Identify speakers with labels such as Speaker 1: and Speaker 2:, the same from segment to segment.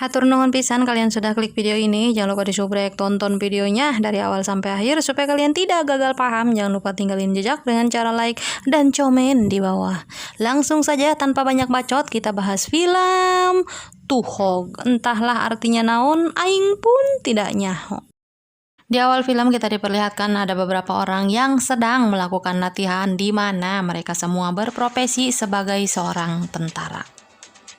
Speaker 1: Hatur nuhun pisan kalian sudah klik video ini. Jangan lupa disubrek, tonton videonya dari awal sampai akhir supaya kalian tidak gagal paham. Jangan lupa tinggalin jejak dengan cara like dan komen di bawah. Langsung saja tanpa banyak bacot kita bahas film Tuhog. Entahlah artinya naon, aing pun tidak nyaho. Di awal film kita diperlihatkan ada beberapa orang yang sedang melakukan latihan di mana mereka semua berprofesi sebagai seorang tentara.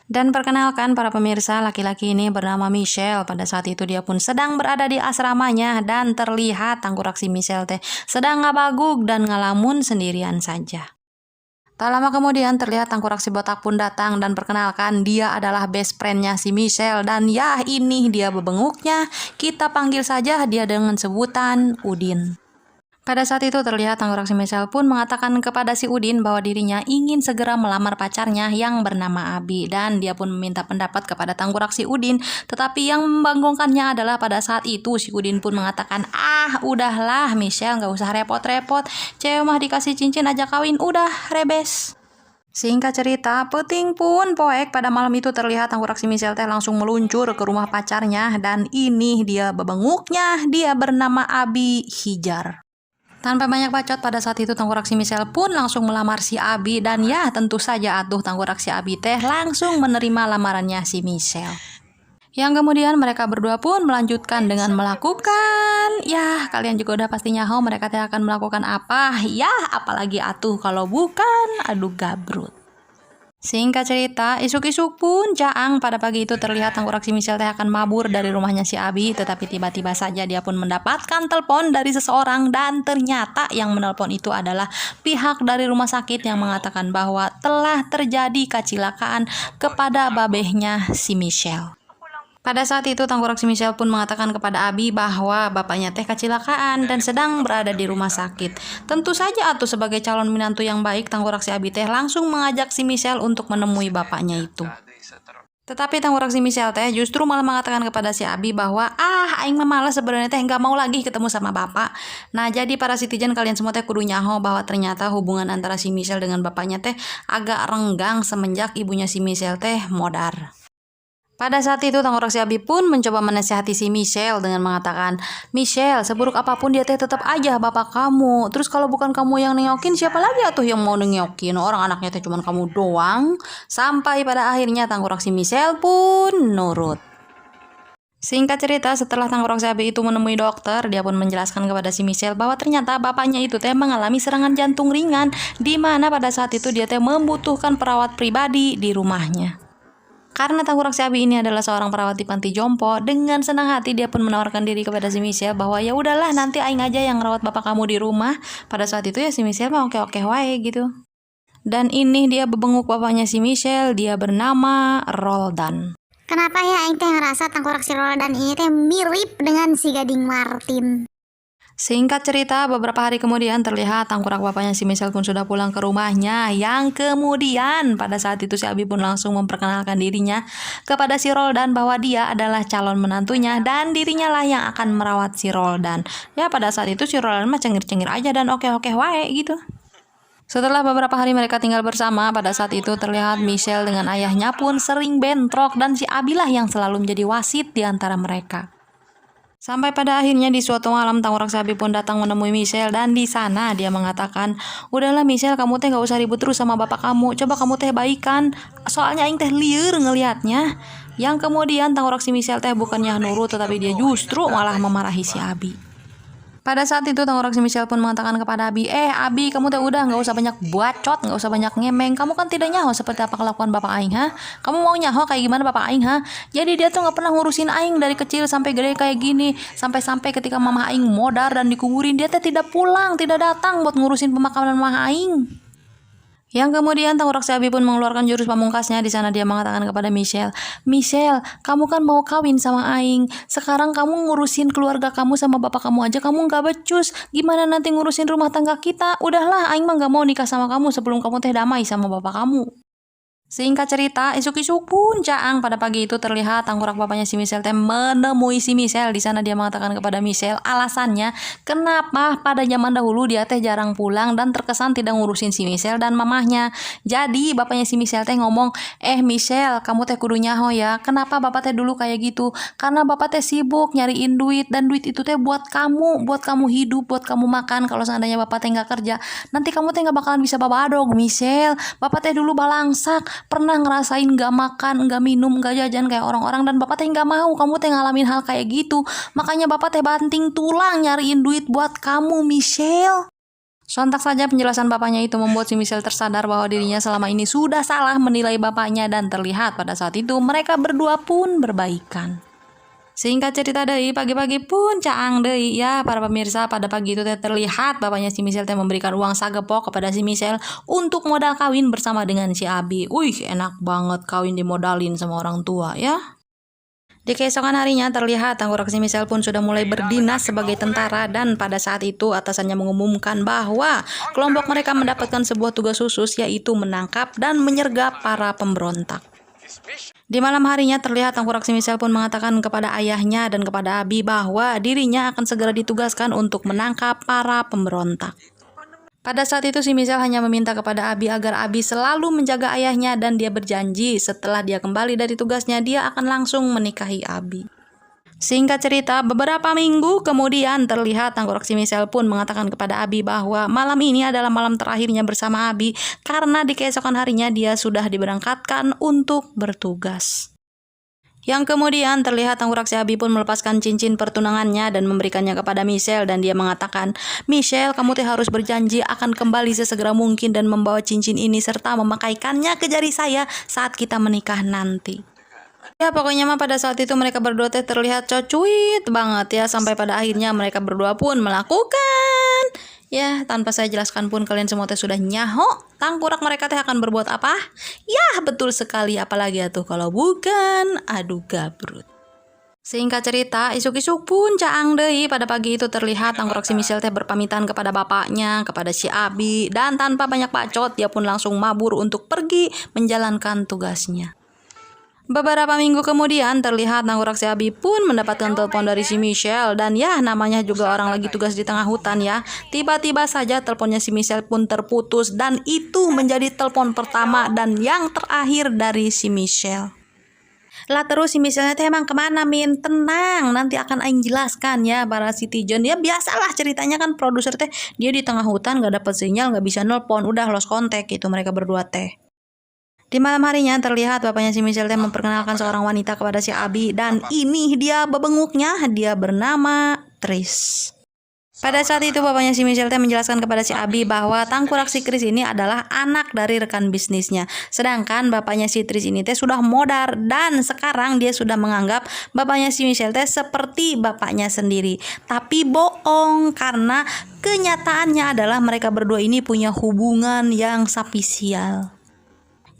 Speaker 1: Dan perkenalkan para pemirsa, laki-laki ini bernama Michelle. Pada saat itu dia pun sedang berada di asramanya dan terlihat tanggurak si Michelle teh sedang ngabagug dan ngalamun sendirian saja. Tak lama kemudian terlihat tanggurak si botak pun datang dan perkenalkan dia adalah best friendnya si Michelle. Dan ya ini dia bebenguknya, kita panggil saja dia dengan sebutan Udin. Pada saat itu terlihat tanggurak si Michelle pun mengatakan kepada si Udin bahwa dirinya ingin segera melamar pacarnya yang bernama Abi. Dan dia pun meminta pendapat kepada tanggurak si Udin. Tetapi yang membanggongkannya adalah pada saat itu si Udin pun mengatakan, udahlah Michelle, gak usah repot-repot. Cewek mah dikasih cincin aja kawin, udah rebes. Singkat cerita, peuting pun poek pada malam itu terlihat tanggurak si Michelle teh langsung meluncur ke rumah pacarnya. Dan ini dia bebenguknya, dia bernama Abi Hijar. Tanpa banyak bacot, pada saat itu tanggurak si Michelle pun langsung melamar si Abi. Dan ya tentu saja atuh tanggurak si Abi teh langsung menerima lamarannya si Michelle. Yang kemudian mereka berdua pun melanjutkan dengan melakukan, ya kalian juga udah pasti nyaho mereka teh akan melakukan apa. Ya apalagi atuh kalau bukan adu gabrut. Singkat cerita, isuk-isuk pun Jaang pada pagi itu terlihat tanggurak si Michelle teh akan mabur dari rumahnya si Abi. Tetapi tiba-tiba saja dia pun mendapatkan telepon dari seseorang. Dan ternyata yang menelpon itu adalah pihak dari rumah sakit yang mengatakan bahwa telah terjadi kecelakaan kepada babehnya si Michelle. Pada saat itu tanggurak si Michelle pun mengatakan kepada Abi bahwa bapaknya teh kecelakaan dan sedang berada di rumah sakit. Tentu saja atuh sebagai calon menantu yang baik, tanggurak si Abi teh langsung mengajak si Michelle untuk menemui bapaknya itu. Tetapi tanggurak si Michelle teh justru malah mengatakan kepada si Abi bahwa aing mah malas sebenarnya teh nggak mau lagi ketemu sama bapak. Nah jadi para citizen kalian semua teh kudu nyaho bahwa ternyata hubungan antara si Michelle dengan bapaknya teh agak renggang semenjak ibunya si Michelle teh modar. Pada saat itu tanggurak si Abi pun mencoba menasihati si Michelle dengan mengatakan, Michelle, seburuk apapun dia teh tetap aja bapak kamu. Terus kalau bukan kamu yang nengokin, siapa lagi atuh yang mau nengokin? Orang anaknya teh cuma kamu doang. Sampai pada akhirnya tanggurak si Michelle pun nurut. Singkat cerita, setelah tanggurak si Abi itu menemui dokter, dia pun menjelaskan kepada si Michelle bahwa ternyata bapaknya itu teh mengalami serangan jantung ringan, di mana pada saat itu dia teh membutuhkan perawat pribadi di rumahnya. Karena tanggurak si Abi ini adalah seorang perawat di panti jompo, dengan senang hati dia pun menawarkan diri kepada si Michelle bahwa ya udahlah nanti aing aja yang ngerawat bapak kamu di rumah. Pada saat itu ya si Michelle mah oke-oke wae gitu. Dan ini dia bebenguk bapaknya si Michelle, dia bernama Roldan.
Speaker 2: Kenapa ya aing teh ngerasa tanggurak si Roldan ini teh mirip dengan si Gading Martin?
Speaker 1: Singkat cerita, beberapa hari kemudian terlihat tanggurak bapaknya si Michelle pun sudah pulang ke rumahnya. Yang kemudian pada saat itu si Abi pun langsung memperkenalkan dirinya kepada si Roldan bahwa dia adalah calon menantunya dan dirinya lah yang akan merawat si Roldan. Ya pada saat itu si Roldan mah cengir-cengir aja dan oke-oke wae gitu. Setelah beberapa hari mereka tinggal bersama, pada saat itu terlihat Michelle dengan ayahnya pun sering bentrok dan si Abi lah yang selalu menjadi wasit di antara mereka. Sampai pada akhirnya di suatu malam tanggurak si Abi pun datang menemui Michelle dan di sana dia mengatakan, udahlah Michelle, kamu teh gak usah ribut terus sama bapak kamu, coba kamu teh baikan, soalnya aing teh lieur ngelihatnya. Yang kemudian tanggurak si Michelle teh bukannya nurut tetapi dia justru malah memarahi si Abi. Pada saat itu tanggurak si Michelle pun mengatakan kepada Abi, Abi kamu teh udah gak usah banyak bacot, gak usah banyak ngemeng. Kamu kan tidak nyaho seperti apa kelakuan bapak aing, ha? Kamu mau nyaho kayak gimana bapak aing, ha? Jadi dia tuh gak pernah ngurusin aing dari kecil sampai gede kayak gini. Sampai-sampai ketika mama aing modar dan dikuburin, dia teh tidak pulang, tidak datang buat ngurusin pemakaman mama aing. Yang kemudian tanggurak si Abi pun mengeluarkan jurus pamungkasnya. Di sana dia mengatakan kepada Michelle, Michelle, kamu kan mau kawin sama aing. Sekarang kamu ngurusin keluarga kamu sama bapak kamu aja kamu nggak becus. Gimana nanti ngurusin rumah tangga kita? Udahlah, aing mah nggak mau nikah sama kamu sebelum kamu teh damai sama bapak kamu. Singkat cerita, isuk-isuk pun Caang pada pagi itu terlihat tengkorak bapaknya si Michelle teh menemui si Michelle. Di sana dia mengatakan kepada Michelle alasannya kenapa pada zaman dahulu dia teh jarang pulang dan terkesan tidak ngurusin si Michelle dan mamahnya. Jadi bapaknya si Michelle teh ngomong, Michelle, kamu teh kudu nyaho ya. Kenapa bapak teh dulu kayak gitu? Karena bapak teh sibuk nyariin duit dan duit itu teh buat kamu hidup, buat kamu makan. Kalau seandainya bapak teh nggak kerja, nanti kamu teh nggak bakalan bisa babadog, Michelle. Bapak teh dulu balangsak, pernah ngerasain gak makan, gak minum, gak jajan kayak orang-orang dan bapak teh gak mau kamu teh ngalamin hal kayak gitu. Makanya bapak teh banting tulang nyariin duit buat kamu, Michelle. Sontak saja penjelasan bapaknya itu membuat si Michelle tersadar bahwa dirinya selama ini sudah salah menilai bapaknya dan terlihat pada saat itu mereka berdua pun berbaikan. Singkat cerita deui pagi-pagi pun Caang deui ya para pemirsa. Pada pagi itu terlihat bapaknya si Michelle teh memberikan uang sagepok kepada si Michelle untuk modal kawin bersama dengan si Abi. Enak banget kawin dimodalin sama orang tua ya. Di keesokan harinya terlihat tengkorak si Michelle pun sudah mulai berdinas sebagai tentara dan pada saat itu atasannya mengumumkan bahwa kelompok mereka mendapatkan sebuah tugas khusus yaitu menangkap dan menyergap para pemberontak. Di malam harinya terlihat tengkorak si Michelle pun mengatakan kepada ayahnya dan kepada Abi bahwa dirinya akan segera ditugaskan untuk menangkap para pemberontak. Pada saat itu si Michelle hanya meminta kepada Abi agar Abi selalu menjaga ayahnya dan dia berjanji setelah dia kembali dari tugasnya dia akan langsung menikahi Abi. Singkat cerita, beberapa minggu kemudian terlihat tengkorak si Michelle pun mengatakan kepada Abi bahwa malam ini adalah malam terakhirnya bersama Abi karena di keesokan harinya dia sudah diberangkatkan untuk bertugas. Yang kemudian terlihat tengkorak si Abi pun melepaskan cincin pertunangannya dan memberikannya kepada Michelle dan dia mengatakan, Michelle, kamu teh harus berjanji akan kembali sesegera mungkin dan membawa cincin ini serta memakaikannya ke jari saya saat kita menikah nanti. Ya pokoknya mah pada saat itu mereka berdua teh terlihat cocuit banget ya. Sampai pada akhirnya mereka berdua pun melakukan. Ya tanpa saya jelaskan pun kalian semua teh sudah nyaho. Tengkorak mereka teh akan berbuat apa? Ya betul sekali, apalagi atuh kalau bukan adu gabrut. Singkat cerita, isuk-isuk pun Caang deui pada pagi itu terlihat tengkorak si Michelle teh berpamitan kepada bapaknya, kepada si Abi, dan tanpa banyak bacot dia pun langsung mabur untuk pergi menjalankan tugasnya. Beberapa minggu kemudian terlihat tengkorak si Abi pun mendapatkan telepon dari si Michelle dan ya namanya juga orang lagi tugas di tengah hutan ya. Tiba-tiba saja teleponnya si Michelle pun terputus dan itu menjadi telepon pertama dan yang terakhir dari si Michelle. Lah terus si Michelle teh emang kemana Min? Tenang, nanti akan aing jelaskan ya para citizen. Ya biasalah ceritanya kan produser teh dia di tengah hutan gak dapet sinyal gak bisa nelpon, udah lost contact gitu mereka berdua teh. Di malam harinya terlihat bapaknya si Michelle teh memperkenalkan seorang wanita kepada si Abi dan ini dia bebenguknya, dia bernama Tris. Pada saat itu bapaknya si Michelle teh menjelaskan kepada si Abi bahwa tengkorak si Chris ini adalah anak dari rekan bisnisnya. Sedangkan bapaknya si Tris ini teh sudah modar dan sekarang dia sudah menganggap bapaknya si Michelle teh seperti bapaknya sendiri. Tapi bohong karena kenyataannya adalah mereka berdua ini punya hubungan yang sapisial.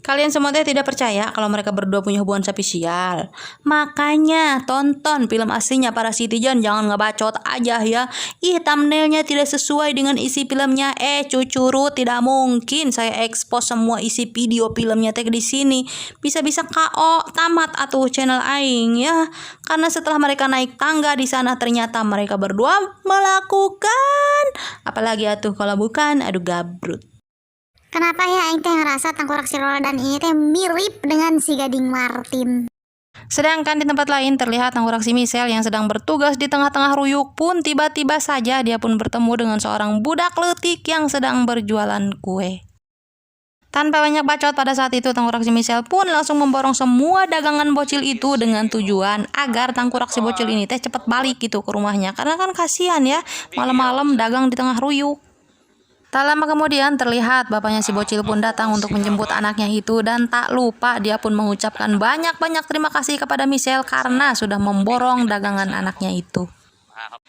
Speaker 1: Kalian semua teh tidak percaya kalau mereka berdua punya hubungan sapisial. Makanya tonton film aslinya para citizen, jangan ngebacot aja ya. Thumbnailnya tidak sesuai dengan isi filmnya. Cucuru, tidak mungkin saya expose semua isi video filmnya teh di sini. Bisa-bisa KO tamat atuh channel aing ya. Karena setelah mereka naik tangga di sana ternyata mereka berdua melakukan apalagi atuh kalau bukan adu gabrut.
Speaker 2: Kenapa ya aing teh ngerasa tengkorak si Roldan ini teh mirip dengan si Gading Martin.
Speaker 1: Sedangkan di tempat lain terlihat tengkorak si Michelle yang sedang bertugas di tengah-tengah ruyuk pun tiba-tiba saja dia pun bertemu dengan seorang budak leutik yang sedang berjualan kue. Tanpa banyak bacot pada saat itu tengkorak si Michelle pun langsung memborong semua dagangan bocil itu dengan tujuan agar tengkorak si bocil ini teh cepat balik gitu ke rumahnya. Karena kan kasihan ya malam-malam dagang di tengah ruyuk. Tak lama kemudian terlihat bapaknya si bocil pun datang untuk menjemput anaknya itu dan tak lupa dia pun mengucapkan banyak-banyak terima kasih kepada Michelle karena sudah memborong dagangan anaknya itu.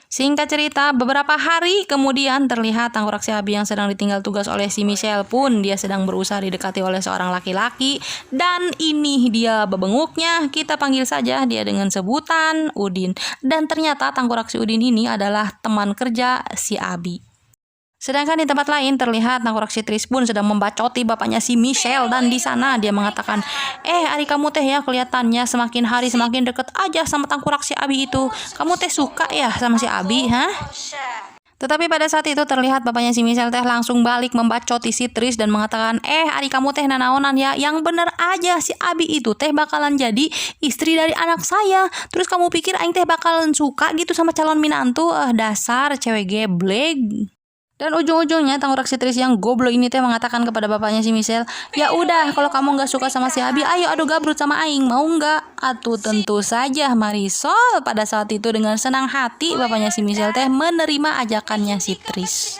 Speaker 1: Singkat cerita, beberapa hari kemudian terlihat tengkorak si Abi yang sedang ditinggal tugas oleh si Michelle pun dia sedang berusaha didekati oleh seorang laki-laki dan ini dia bebenguknya, kita panggil saja dia dengan sebutan Udin. Dan ternyata tengkorak si Udin ini adalah teman kerja si Abi. Sedangkan di tempat lain terlihat tengkorak si Tris pun sedang membacoti bapaknya si Michelle, dan di sana dia mengatakan, Ari kamu teh ya kelihatannya semakin hari semakin deket aja sama tengkorak si Abi itu. Kamu teh suka ya sama si Abi, hah? Tetapi pada saat itu terlihat bapaknya si Michelle teh langsung balik membacoti si Tris dan mengatakan, Ari kamu teh nanaonan ya, yang bener aja si Abi itu teh bakalan jadi istri dari anak saya. Terus kamu pikir aing teh bakalan suka gitu sama calon minantu? Dasar cewek geblek. Dan ujung-ujungnya tengkorak si Tris yang goblok ini teh mengatakan kepada bapaknya si Michelle, ya udah kalau kamu nggak suka sama si Abi, ayo adu gabrut sama aing, mau nggak? Atuh tentu saja Marisol. Pada saat itu dengan senang hati bapaknya si Michelle teh menerima ajakannya si Tris.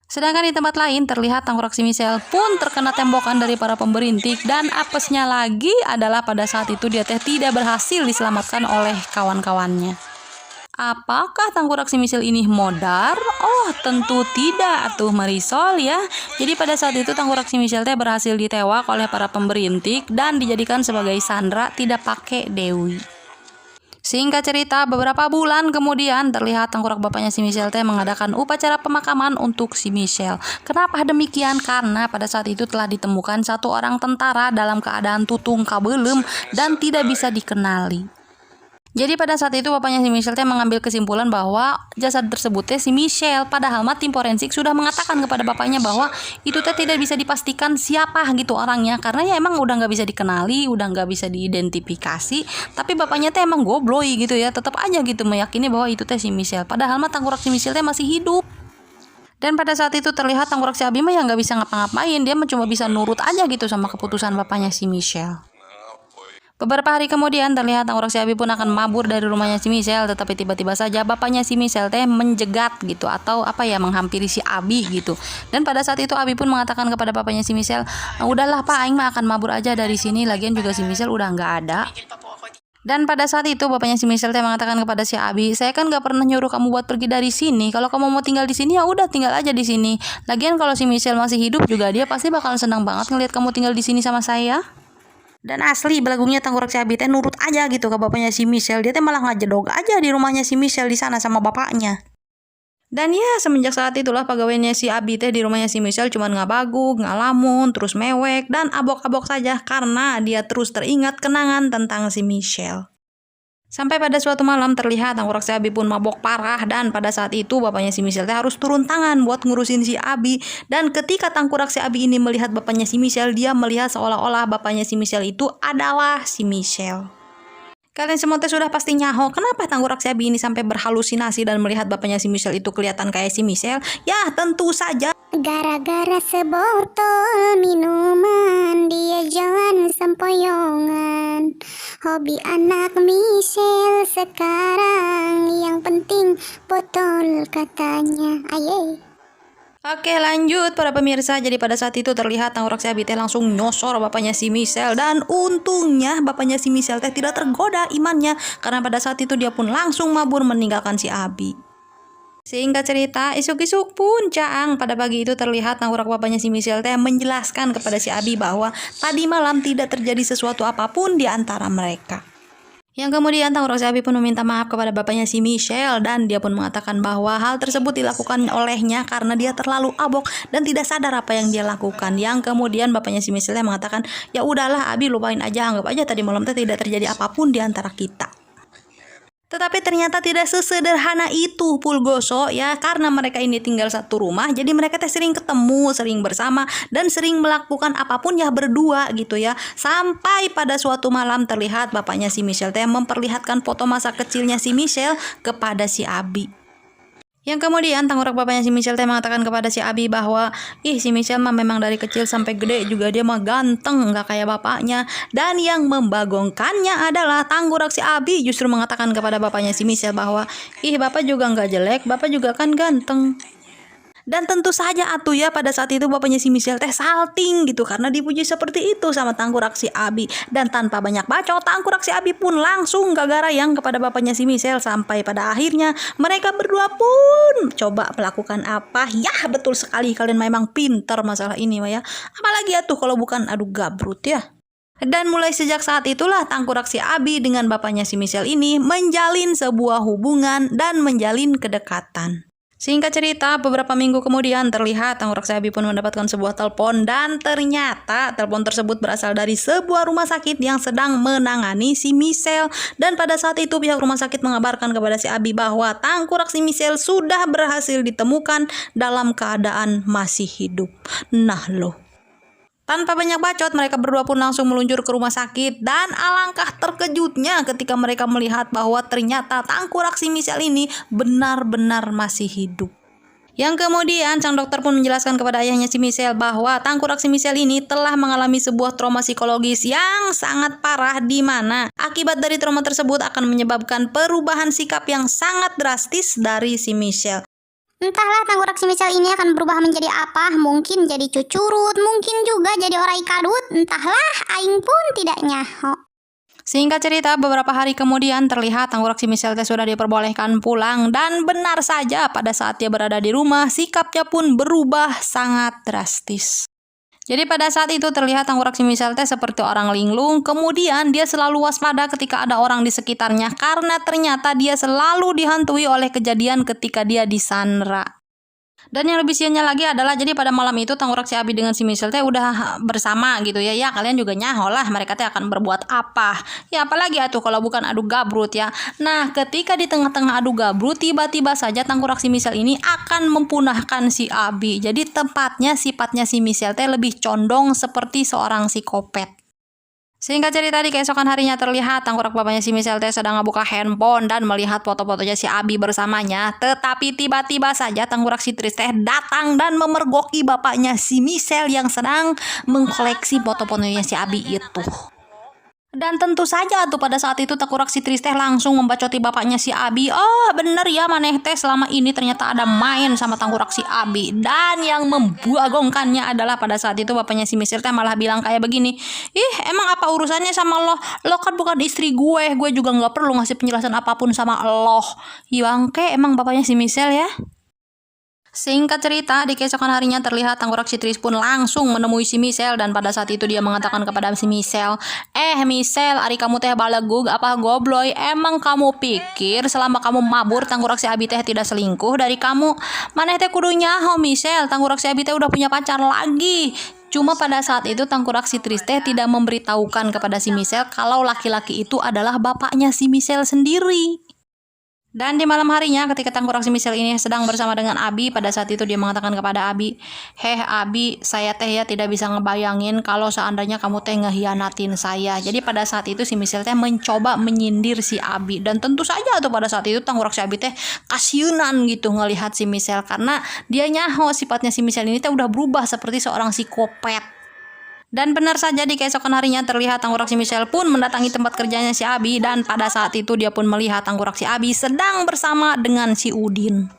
Speaker 1: Sedangkan di tempat lain terlihat tengkorak si Michelle pun terkena tembakan dari para pemberintik, dan apesnya lagi adalah pada saat itu dia teh tidak berhasil diselamatkan oleh kawan-kawannya. Apakah tengkorak si Michelle ini modar? Oh, tentu tidak atuh Marisol ya. Jadi pada saat itu tengkorak si Michelle teh berhasil ditewak oleh para pemberintik dan dijadikan sebagai sandera tidak pakai Dewi. Singkat cerita, beberapa bulan kemudian terlihat tengkorak bapaknya si Michelle teh mengadakan upacara pemakaman untuk si Michelle. Kenapa demikian? Karena pada saat itu telah ditemukan satu orang tentara dalam keadaan tutung kabelem dan tidak bisa dikenali. Jadi pada saat itu bapaknya si Michelle teh mengambil kesimpulan bahwa jasad tersebut teh si Michelle, padahal tim forensik sudah mengatakan kepada bapaknya bahwa itu teh tidak bisa dipastikan siapa gitu orangnya, karena ya emang udah nggak bisa dikenali, udah nggak bisa diidentifikasi. Tapi bapaknya teh emang gobloy gitu ya, tetap aja gitu meyakini bahwa itu teh si Michelle, padahal tengkorak si Michelle teh masih hidup. Dan pada saat itu terlihat tengkorak si Abi mah yang nggak bisa ngapa-ngapain, dia cuma bisa nurut aja gitu sama keputusan bapaknya si Michelle. Beberapa hari kemudian terlihat tengkorak si Abi pun akan mabur dari rumahnya si Michelle, tetapi tiba-tiba saja bapaknya si Michelle teh menjegat gitu, atau menghampiri si Abi gitu. Dan pada saat itu Abi pun mengatakan kepada bapaknya si Michelle, udahlah Pak, aing mah akan mabur aja dari sini, lagian juga si Michelle udah nggak ada. Dan pada saat itu bapaknya si Michelle teh mengatakan kepada si Abi, saya kan nggak pernah nyuruh kamu buat pergi dari sini. Kalau kamu mau tinggal di sini ya udah tinggal aja di sini. Lagian kalau si Michelle masih hidup juga dia pasti bakalan senang banget ngelihat kamu tinggal di sini sama saya. Dan asli belagungnya tengkorak si Abi teh nurut aja gitu ke bapaknya si Michelle. Dia teh malah ngajedog aja di rumahnya si Michelle di sana sama bapaknya. Dan ya semenjak saat itulah pegawainya si Abi teh di rumahnya si Michelle cuman ngabaguk, ngalamun, terus mewek dan abok-abok saja karena dia terus teringat kenangan tentang si Michelle. Sampai pada suatu malam terlihat tengkorak si Abi pun mabok parah, dan pada saat itu bapaknya si Michelle teh harus turun tangan buat ngurusin si Abi. Dan ketika tengkorak si Abi ini melihat bapaknya si Michelle, dia melihat seolah-olah bapaknya si Michelle itu adalah si Michelle. Kalian semua teh sudah pasti nyaho, kenapa tengkorak si Abi ini sampai berhalusinasi dan melihat bapaknya si Michelle itu kelihatan kayak si Michelle? Ya tentu saja
Speaker 2: gara-gara sebotol minuman, dia jalan sempoyongan. Hobi anak Michelle sekarang yang penting botol katanya. Aye.
Speaker 1: Oke lanjut para pemirsa. Jadi pada saat itu terlihat tengkorak si Abi teh langsung nyosor bapaknya si Michelle, dan untungnya bapaknya si Michelle teh tidak tergoda imannya karena pada saat itu dia pun langsung mabur meninggalkan si Abi. Singkat cerita, isuk-isuk pun caang pada pagi itu terlihat tengkorak bapaknya si Michelle teh menjelaskan kepada si Abi bahwa tadi malam tidak terjadi sesuatu apapun di antara mereka. Yang kemudian tengkorak si Abi pun meminta maaf kepada bapaknya si Michelle, dan dia pun mengatakan bahwa hal tersebut dilakukan olehnya karena dia terlalu abok dan tidak sadar apa yang dia lakukan. Yang kemudian bapaknya si Michelle mengatakan, ya udahlah Abi, lupain aja, anggap aja tadi malam teh tidak terjadi apapun di antara kita. Tetapi ternyata tidak sesederhana itu Pulgoso ya, karena mereka ini tinggal satu rumah, jadi mereka teh sering ketemu, sering bersama, dan sering melakukan apapun ya berdua gitu ya. Sampai pada suatu malam terlihat bapaknya si Michelle teh memperlihatkan foto masa kecilnya si Michelle kepada si Abi. Yang kemudian tengkorak bapaknya si Michelle teh mengatakan kepada si Abi bahwa si Michelle mah memang dari kecil sampai gede juga dia mah ganteng, nggak kayak bapaknya. Dan yang membagongkannya adalah tengkorak si Abi justru mengatakan kepada bapaknya si Michelle bahwa bapak juga nggak jelek, bapak juga kan ganteng. Dan tentu saja atuh ya pada saat itu bapaknya si Michelle teh salting gitu karena dipuji seperti itu sama tengkorak si Abi. Dan tanpa banyak bacot, tengkorak si Abi pun langsung gagarayang kepada bapaknya si Michelle, sampai pada akhirnya mereka berdua pun coba melakukan apa. Ya betul sekali, kalian memang pintar masalah ini ya. Apalagi atuh kalau bukan adu gabrut ya. Dan mulai sejak saat itulah tengkorak si Abi dengan bapaknya si Michelle ini menjalin sebuah hubungan dan menjalin kedekatan. Singkat cerita, beberapa minggu kemudian terlihat Tangkurak Si Abi pun mendapatkan sebuah telepon dan ternyata telepon tersebut berasal dari sebuah rumah sakit yang sedang menangani si Michelle. Dan pada saat itu pihak rumah sakit mengabarkan kepada si Abi bahwa tangkurak si Michelle sudah berhasil ditemukan dalam keadaan masih hidup. Nah loh. Tanpa banyak bacot, mereka berdua pun langsung meluncur ke rumah sakit dan alangkah terkejutnya ketika mereka melihat bahwa ternyata tangkurak si Michelle ini benar-benar masih hidup. Yang kemudian sang dokter pun menjelaskan kepada ayahnya si Michelle bahwa tangkurak si Michelle ini telah mengalami sebuah trauma psikologis yang sangat parah, di mana akibat dari trauma tersebut akan menyebabkan perubahan sikap yang sangat drastis dari si Michelle.
Speaker 2: Entahlah tangkurak si Michelle ini akan berubah menjadi apa, mungkin jadi cucurut, mungkin juga jadi orai kadut, entahlah, aing pun tidak nyaho.
Speaker 1: Singkat cerita, beberapa hari kemudian terlihat tangkurak si Michelle sudah diperbolehkan pulang dan benar saja pada saat dia berada di rumah, sikapnya pun berubah sangat drastis. Jadi pada saat itu terlihat tangkurak si Michelle seperti orang linglung, kemudian dia selalu waspada ketika ada orang di sekitarnya karena ternyata dia selalu dihantui oleh kejadian ketika dia disandra. Dan yang lebih sialnya lagi adalah jadi pada malam itu tangkurak si Abi dengan si Michelle udah bersama gitu ya. Ya kalian juga nyaho lah mereka akan berbuat apa. Ya apalagi atuh kalau bukan adu gabrut ya. Nah ketika di tengah-tengah adu gabrut tiba-tiba saja tangkurak si Michelle ini akan mempunahkan si Abi. Jadi tempatnya sifatnya si Michelle lebih condong seperti seorang psikopat. Singkat cerita, di keesokan harinya terlihat tangkurak bapaknya si Michelle sedang ngebuka handphone dan melihat foto-fotonya si Abi bersamanya. Tetapi tiba-tiba saja tangkurak si Tris datang dan memergoki bapaknya si Michelle yang sedang mengkoleksi foto-fotonya si Abi itu. Dan tentu saja tuh pada saat itu tangkurak si Tris langsung membacoti bapaknya si Abi. Oh bener ya maneh teh selama ini ternyata ada main sama tangkurak si Abi. Dan yang membuagongkannya adalah pada saat itu bapaknya si Michelle malah bilang kayak begini. Ih emang apa urusannya sama lo? Lo kan bukan istri gue juga gak perlu ngasih penjelasan apapun sama lo. Bangke emang bapaknya si Michelle ya. Singkat cerita, di keesokan harinya terlihat tangkurak si Tris pun langsung menemui si Michelle dan pada saat itu dia mengatakan kepada si Michelle, Michelle, ari kamu teh balegug apa gobloy? Emang kamu pikir selama kamu mabur tangkurak si Abi teh tidak selingkuh dari kamu? Maneh teh kudu nyaho Michelle, tangkurak si Abi teh udah punya pacar lagi. Cuma pada saat itu tangkurak si Tris tidak memberitahukan kepada si Michelle kalau laki-laki itu adalah bapaknya si Michelle sendiri. Dan di malam harinya ketika tangkurak si Michelle ini sedang bersama dengan Abi, pada saat itu dia mengatakan kepada Abi, Abi, saya teh ya tidak bisa ngebayangin kalau seandainya kamu teh ngehianatin saya. Jadi pada saat itu si Michelle mencoba menyindir si Abi. Dan tentu saja tuh pada saat itu tangkurak si Abi kasiunan gitu ngelihat si Michelle karena dia nyaho sifatnya si Michelle ini udah berubah seperti seorang psikopat. Dan benar saja di keesokan harinya terlihat tangkurak si Michelle pun mendatangi tempat kerjanya si Abi dan pada saat itu dia pun melihat tangkurak si Abi sedang bersama dengan si Udin.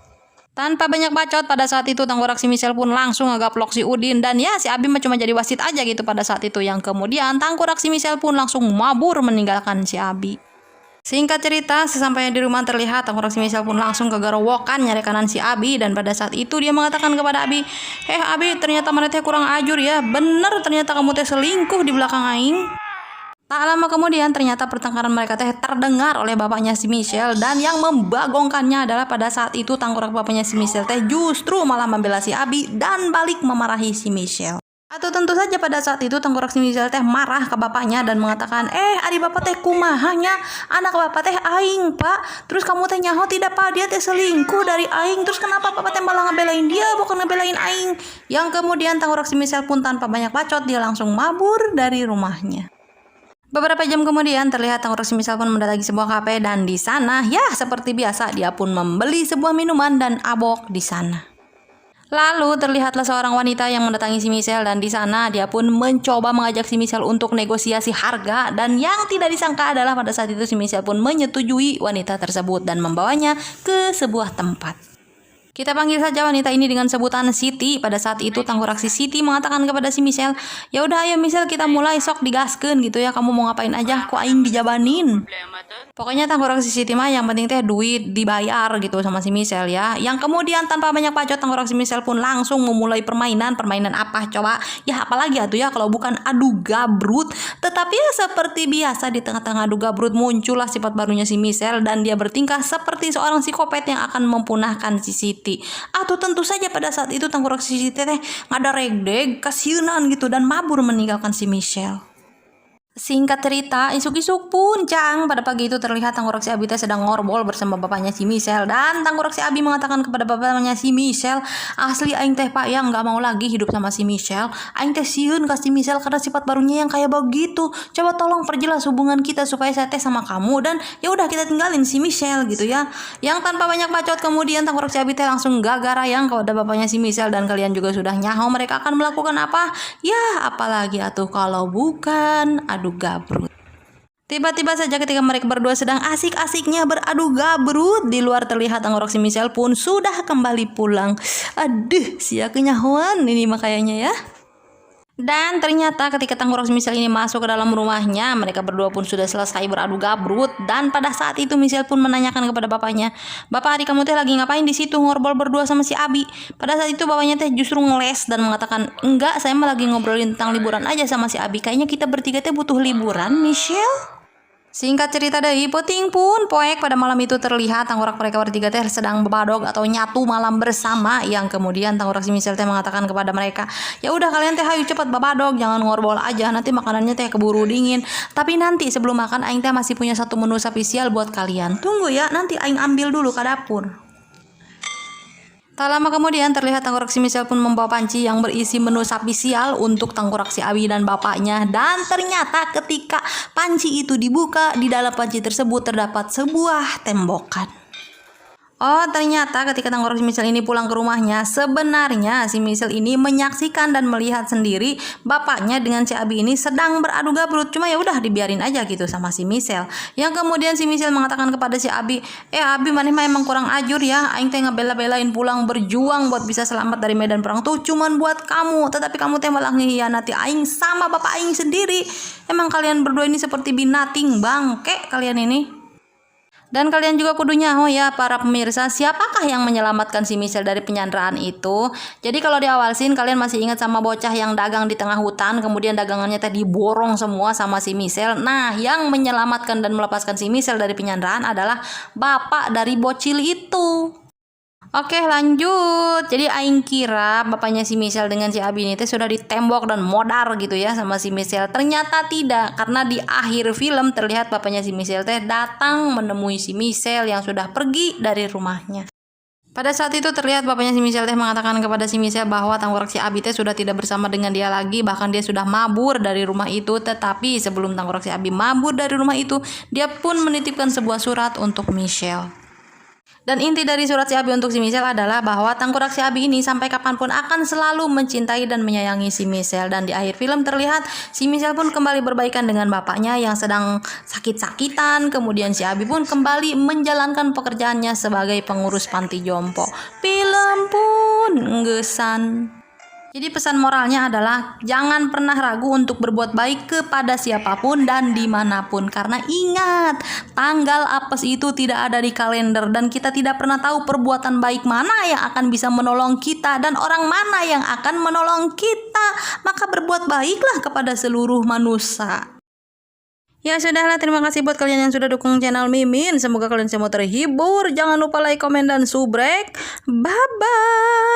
Speaker 1: Tanpa banyak bacot pada saat itu tangkurak si Michelle pun langsung ngegaplok si Udin dan ya si Abi cuma jadi wasit aja gitu pada saat itu. Yang kemudian tangkurak si Michelle pun langsung mabur meninggalkan si Abi. Singkat cerita, sesampainya di rumah terlihat tangkurak si Michelle pun langsung kegerowokan nyari kanan si Abi dan pada saat itu dia mengatakan kepada Abi, Abi ternyata mana teh kurang ajur ya, bener ternyata kamu teh selingkuh di belakang aing. Tak lama kemudian ternyata pertengkaran mereka terdengar oleh bapaknya si Michelle dan yang membagongkannya adalah pada saat itu tangkurak bapaknya si Michelle justru malah membela si Abi dan balik memarahi si Michelle. Atau tentu saja pada saat itu tangkurak si Michelle marah ke bapaknya dan mengatakan, ari bapak teh kumahanya, anak bapak teh aing pak, terus kamu teh nyaho tidak pak dia teh selingkuh dari aing, terus kenapa bapak teh malah ngebelain dia bukan ngebelain aing. Yang kemudian tangkurak si Michelle pun tanpa banyak bacot dia langsung mabur dari rumahnya. Beberapa jam kemudian terlihat tangkurak si Michelle pun mendatangi sebuah kafe dan di sana ya seperti biasa dia pun membeli sebuah minuman dan abok di sana. Lalu terlihatlah seorang wanita yang mendatangi si Michelle dan di sana dia pun mencoba mengajak si Michelle untuk negosiasi harga dan yang tidak disangka adalah pada saat itu si Michelle pun menyetujui wanita tersebut dan membawanya ke sebuah tempat. Kita panggil saja wanita ini dengan sebutan Siti. Pada saat itu tangkurak si Siti mengatakan kepada si Michelle, ya udah ayo Michelle kita mulai sok digaskeun gitu ya, kamu mau ngapain aja ku aing dijabanin. Pokoknya tangkurak si Siti mah yang penting teh duit dibayar gitu sama si Michelle ya. Yang kemudian tanpa banyak bacot tangkurak si Michelle pun langsung memulai permainan apa coba? Ya apalagi atuh ya kalau bukan adu gabrut. Tetapi ya seperti biasa di tengah-tengah adu gabrut muncullah sifat barunya si Michelle dan dia bertingkah seperti seorang psikopat yang akan mempunahkan si Siti. Siti. Atau tentu saja pada saat itu Tangkurak si Siti teh ngada regdeg, kasieunan gitu dan mabur meninggalkan si Michelle. Singkat cerita, isuk-isuk pun Cang pada pagi itu terlihat Tangkurak si Abi teh sedang ngobrol bersama bapaknya si Michelle, dan Tangkurak si Abi mengatakan kepada bapaknya si Michelle, asli aing teh Pak yang nggak mau lagi hidup sama si Michelle. Aing teh sieun ka si Michelle karena sifat barunya yang kayak begitu. Coba tolong perjelas hubungan kita supaya saya teh sama kamu, dan ya udah kita tinggalin si Michelle gitu ya. Yang tanpa banyak bacot kemudian Tangkurak si Abi teh langsung gagarayang kepada bapaknya si Michelle, dan kalian juga sudah nyaho mereka akan melakukan apa? Ya apalagi atuh kalau bukan adu gabrut. Tiba-tiba saja ketika mereka berdua sedang asik-asiknya beradu gabrut, di luar terlihat Tangkurak si Michelle pun sudah kembali pulang. Aduh, sia kenyahoan ini mah kayaknya ya. Dan ternyata ketika Tangkurak si Michelle ini masuk ke dalam rumahnya, mereka berdua pun sudah selesai beradu gabrut. Dan pada saat itu Michelle pun menanyakan kepada bapaknya, "Bapak, adik kamu teh lagi ngapain di situ ngobrol berdua sama si Abi?" Pada saat itu bapaknya teh justru ngeles dan mengatakan, "Enggak, saya mah lagi ngobrolin tentang liburan aja sama si Abi. Kayaknya kita bertiga teh butuh liburan, Michelle." Singkat cerita dari Poting pun poek pada malam itu terlihat Tangkurak mereka bertiga teh sedang bebadog atau nyatu malam bersama, yang kemudian Tangkurak si Michelle teh mengatakan kepada mereka, "Ya udah kalian teh hayu cepat bebadog, jangan ngobrol aja, nanti makanannya teh keburu dingin. Tapi nanti sebelum makan aing teh masih punya satu menu spesial buat kalian. Tunggu ya, nanti aing ambil dulu ke dapur." Tak lama kemudian terlihat Tangkurak si Michelle pun membawa panci yang berisi menu spesial untuk Tangkurak si Abi dan bapaknya, dan ternyata ketika panci itu dibuka, di dalam panci tersebut terdapat sebuah tembokan. Oh, ternyata ketika Tangkurak si Michelle ini pulang ke rumahnya, sebenarnya si Michelle ini menyaksikan dan melihat sendiri bapaknya dengan si Abi ini sedang beradu gabrut. Cuma ya udah dibiarin aja gitu sama si Michelle. Yang kemudian si Michelle mengatakan kepada si Abi, Abi maneh mah emang kurang ajur ya. Aing teh ngebela-belain pulang berjuang buat bisa selamat dari medan perang tuh cuman buat kamu, tetapi kamu teh malah ngehianati aing sama bapak aing sendiri. Emang kalian berdua ini seperti binating bangke kalian ini." Dan kalian juga kudunya, oh ya para pemirsa, siapakah yang menyelamatkan si Michelle dari penyanderaan itu? Jadi kalau di awal scene kalian masih ingat sama bocah yang dagang di tengah hutan, kemudian dagangannya tadi diborong semua sama si Michelle. Nah, yang menyelamatkan dan melepaskan si Michelle dari penyanderaan adalah bapak dari bocil itu. Oke, lanjut. Jadi aing kira bapaknya si Michelle dengan si Abi ini teh sudah ditembok dan modar gitu ya sama si Michelle. Ternyata tidak, karena di akhir film terlihat bapaknya si Michelle teh datang menemui si Michelle yang sudah pergi dari rumahnya. Pada saat itu terlihat bapaknya si Michelle teh mengatakan kepada si Michelle bahwa Tangkurak si Abi teh sudah tidak bersama dengan dia lagi, bahkan dia sudah mabur dari rumah itu. Tetapi sebelum Tangkurak si Abi mabur dari rumah itu, dia pun menitipkan sebuah surat untuk Michelle. Dan inti dari surat si Abi untuk si Michelle adalah bahwa Tangkurak si Abi ini sampai kapanpun akan selalu mencintai dan menyayangi si Michelle. Dan di akhir film terlihat si Michelle pun kembali berbaikan dengan bapaknya yang sedang sakit-sakitan. Kemudian si Abi pun kembali menjalankan pekerjaannya sebagai pengurus panti jompo. Film pun nggesan. Jadi pesan moralnya adalah jangan pernah ragu untuk berbuat baik kepada siapapun dan dimanapun. Karena ingat, tanggal apes itu tidak ada di kalender dan kita tidak pernah tahu perbuatan baik mana yang akan bisa menolong kita dan orang mana yang akan menolong kita. Maka berbuat baiklah kepada seluruh manusia. Ya sudahlah, terima kasih buat kalian yang sudah dukung channel Mimin. Semoga kalian semua terhibur. Jangan lupa like, komen, dan subrek. Bye-bye.